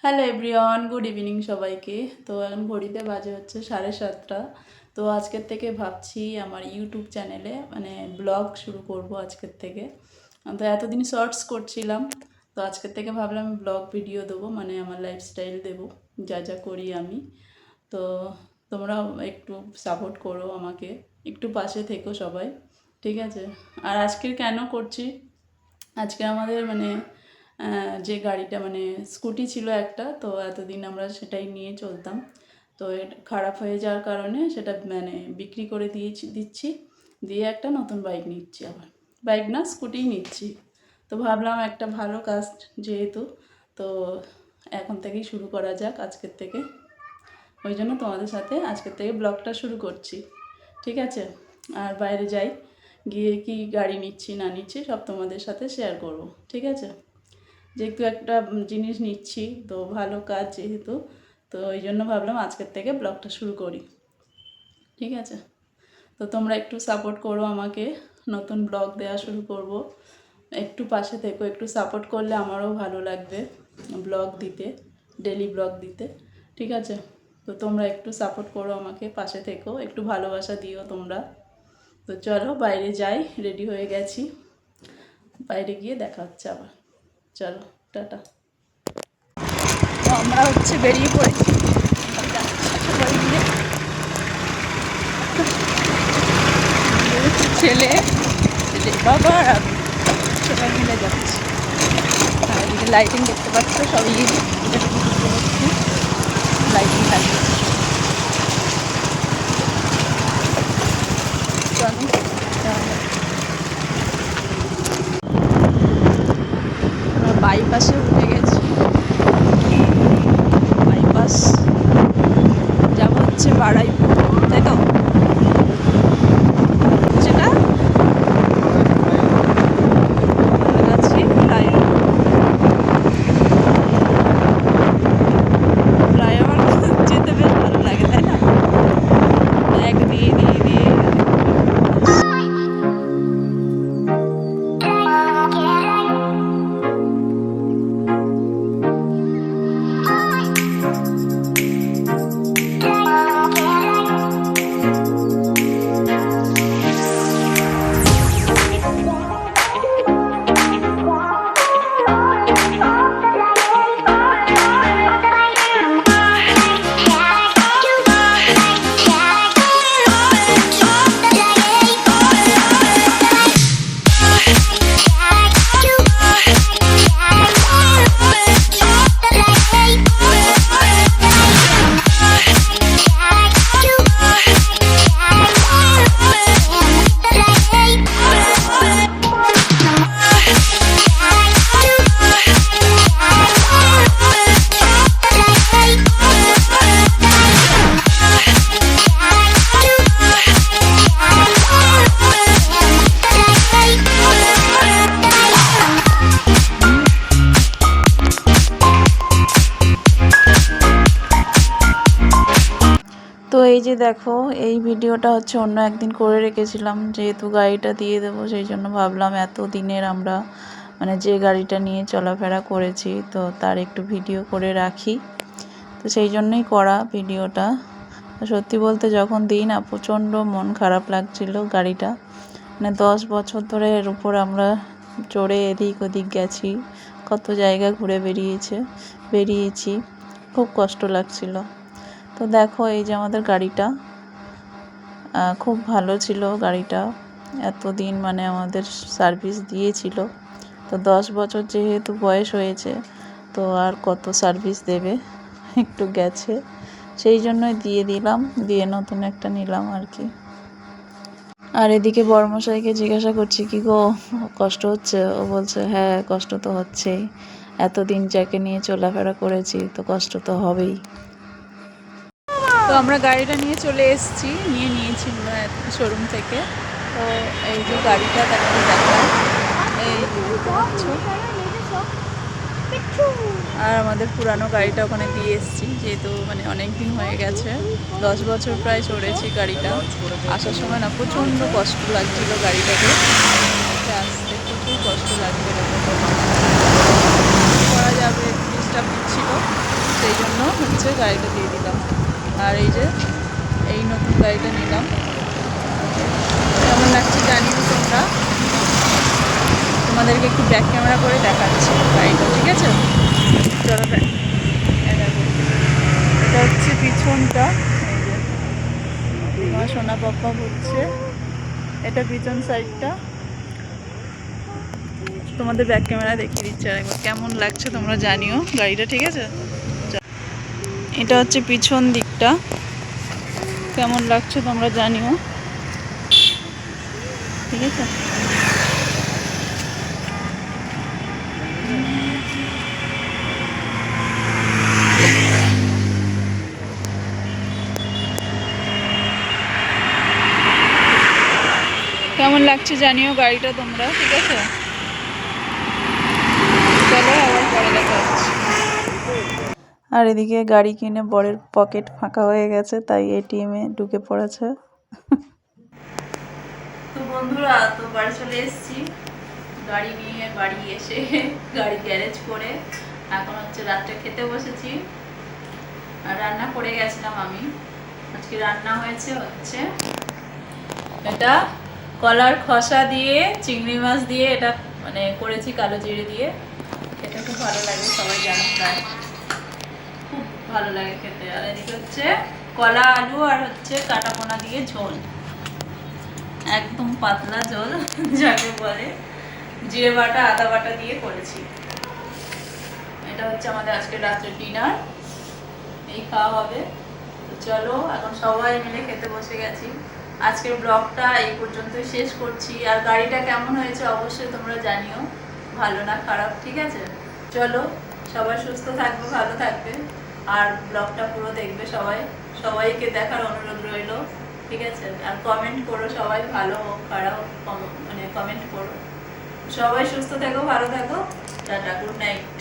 Hello everyone, good evening সবাইকে। তো এখন ঘড়িতে বাজে হচ্ছে 7:30। তো আজকের থেকে ভাবছি আমার ইউটিউব চ্যানেলে ব্লগ শুরু করব আজকের থেকে। তো এতদিন শর্টস করছিলাম, তো আজকের থেকে ভাবলাম ব্লগ ভিডিও দেবো, আমার লাইফস্টাইল দেবো, যা যা করি আমি। তো তোমরা একটু সাপোর্ট করো আমাকে, একটু পাশে থেকো সবাই, ঠিক আছে? আর আজকের কেন করছি, আজকে আমাদের যে গাড়িটা স্কুটি ছিল একটা, তো এতদিন আমরা সেটাই নিয়ে চলতাম। তো এটা খারাপ হয়ে যাওয়ার কারণে সেটা বিক্রি করে দিচ্ছি, দিয়ে একটা নতুন বাইক নিচ্ছি। আবার বাইক না, স্কুটিই নিচ্ছি। তো ভাবলাম একটা ভালো কাজ যেহেতু, তো এখন থেকেই শুরু করা যাক আজকের থেকে। ওই জন্য তোমাদের সাথে আজকের থেকে ব্লগটা শুরু করছি, ঠিক আছে? আর বাইরে যাই, গিয়ে কি গাড়ি নিচ্ছি না নিচ্ছি সব তোমাদের সাথে শেয়ার করব, ঠিক আছে? যেহেতু একটা জিনিস নিচ্ছি, তো ভালো কাজ যেহেতু, তো ওই জন্য ভাবলাম আজকের থেকে ব্লগটা শুরু করি, ঠিক আছে? তো তোমরা একটু সাপোর্ট করো আমাকে, নতুন ব্লগ দেওয়া শুরু করব। একটু পাশে থেকো, একটু সাপোর্ট করলে আমারও ভালো লাগবে ব্লগ দিতে, ডেলি ব্লগ দিতে, ঠিক আছে? তো তোমরা একটু সাপোর্ট করো আমাকে, পাশে থেকো, একটু ভালোবাসা দিও তোমরা। তো চলো বাইরে যাই, রেডি হয়ে গেছি, বাইরে গিয়ে দেখা হচ্ছে আবার। চলো, টাটা। তো আমরা বেরিয়ে পড়েছি সবাই মিলে, ছেলে ছেলে বাবা আর আমি সবাই মিলে যাচ্ছি। আর এদিকে লাইটিং দেখতে পাচ্ছ, সবই লাইটিং লাগিয়েছে। আমরা বাইপাসে উঠে গেছি, বাইপাস যাবো হচ্ছে বাড়াইপুর, তাই তো? সেটা যেতে বেশ ভালো লাগে, তাই না? এক দিয়ে দিয়ে দিয়ে তো এই যে দেখো, এই ভিডিওটা হচ্ছে অন্য একদিন করে রেখেছিলাম, যেহেতু গাড়িটা দিয়ে দেবো সেই জন্য ভাবলাম এত দিনের আমরা যে গাড়িটা নিয়ে চলাফেরা করেছি, তো তার একটু ভিডিও করে রাখি। তো সেই জন্যই করা ভিডিওটা। সত্যি বলতে যখন দিই না, প্রচণ্ড মন খারাপ লাগছিল। গাড়িটা 10 বছর ধরে এর উপর আমরা চড়ে এদিক ওদিক গেছি, কত জায়গা ঘুরে বেরিয়েছি, খুব কষ্ট লাগছিল। তো দেখো এই যে আমাদের গাড়িটা, খুব ভালো ছিল গাড়িটা, এতদিন আমাদের সার্ভিস দিয়েছিল। তো 10 বছর যেহেতু বয়স হয়েছে, তো আর কত সার্ভিস দেবে, একটু গেছে, সেই জন্যই দিয়ে দিলাম, দিয়ে নতুন একটা নিলাম আর কি। আর এদিকে বড়মশাইকে জিজ্ঞাসা করছি, কি গো কষ্ট হচ্ছে? ও বলছে হ্যাঁ কষ্ট তো হচ্ছেই, এতদিন যাকে নিয়ে চলাফেরা করেছি, তো কষ্ট তো হবেই। তো আমরা গাড়িটা নিয়ে চলে এসেছি, নিয়েছি শোরুম থেকে। তো এই যে গাড়িটা দেখা, এই আর আমাদের পুরানো গাড়িটা ওখানে দিয়ে এসেছি, যেহেতু অনেক দিন হয়ে গেছে, 10 বছর প্রায় চড়েছি গাড়িটা। আসার সময় না প্রচণ্ড কষ্ট লাগছিল গাড়িটাকে, আসতে প্রচুর কষ্ট লাগছিল, করা যাবে, ডিস্টার্ব দিচ্ছিল। হচ্ছে গাড়িটা দিয়ে দিলাম। আর এই যে এই নতুন গাড়িটা নিলাম, কেমন লাগছে জানিও তোমরা। তোমাদেরকে একটু ব্যাক ক্যামেরা করে দেখাচ্ছি গাড়িটা, ঠিক আছে? চলো এটা হচ্ছে পিছনটা, এই যে আমার সোনা পাপ্পা হচ্ছে, এটা পিছন সাইডটা। তোমাদের ব্যাক ক্যামেরা দেখিয়ে দিচ্ছি আরেকবার, কেমন লাগছে তোমরা জানিও গাড়িটা, ঠিক আছে? এটা হচ্ছে পিছন দিকটা, কেমন লাগছে তোমরা জানিও, ঠিক আছে? কেমন লাগছে জানিও গাড়িটা তোমরা, ঠিক আছে? চলো আবার পরে দেখা হচ্ছে। আর এদিকে গাড়ি কিনে বরের পকেট ফাঁকা হয়ে গেছে, তাই এটিএমে ঢুকে পড়েছে। তো বন্ধুরা, তো বাড়ি চলে এসেছি, গাড়ি নিয়ে বাড়ি এসে গাড়ি গ্যারেজ করে এখন হচ্ছে রাত্রে খেতে বসেছি। আর রান্না করে গেছিলাম আমি, আজকে রান্না হচ্ছে এটা কলার খোসা দিয়ে চিংড়ি মাছ দিয়ে, এটা মানে করেছি কালো জিরে দিয়ে। খেতে খুব ভালো লাগে, সবাই জানো প্রায়, খুব ভালো লাগে খেতে। আর এদিকে হচ্ছে কলা আলু আর হচ্ছে কাটা পোনা দিয়ে ঝোল, একদম পাতলা ঝোল যাকে বলে, জিরে বাটা আদা বাটা দিয়ে করেছি। এটা হচ্ছে আমাদের আজকে রাত্রের ডিনার, এই খাওয়া হবে। তো চলো এখন সবাই মিলে খেতে বসে গেছি। আজকের ব্লগটা এই পর্যন্তই শেষ করছি। আর গাড়িটা কেমন হয়েছে অবশ্যই তোমরা জানিও, ভালো না খারাপ, ঠিক আছে? চলো, সবাই সুস্থ থাকবে, ভালো থাকবে, আর ব্লগটা পুরো দেখবে সবাই। সবাইকে দেখার অনুরোধ রইল, ঠিক আছে? আর কমেন্ট করো সবাই, ভালো হোক খারাপ হোক, মানে কমেন্ট করো। সবাই সুস্থ থাকো, ভালো থাকো, টাটা, গুড নাইট।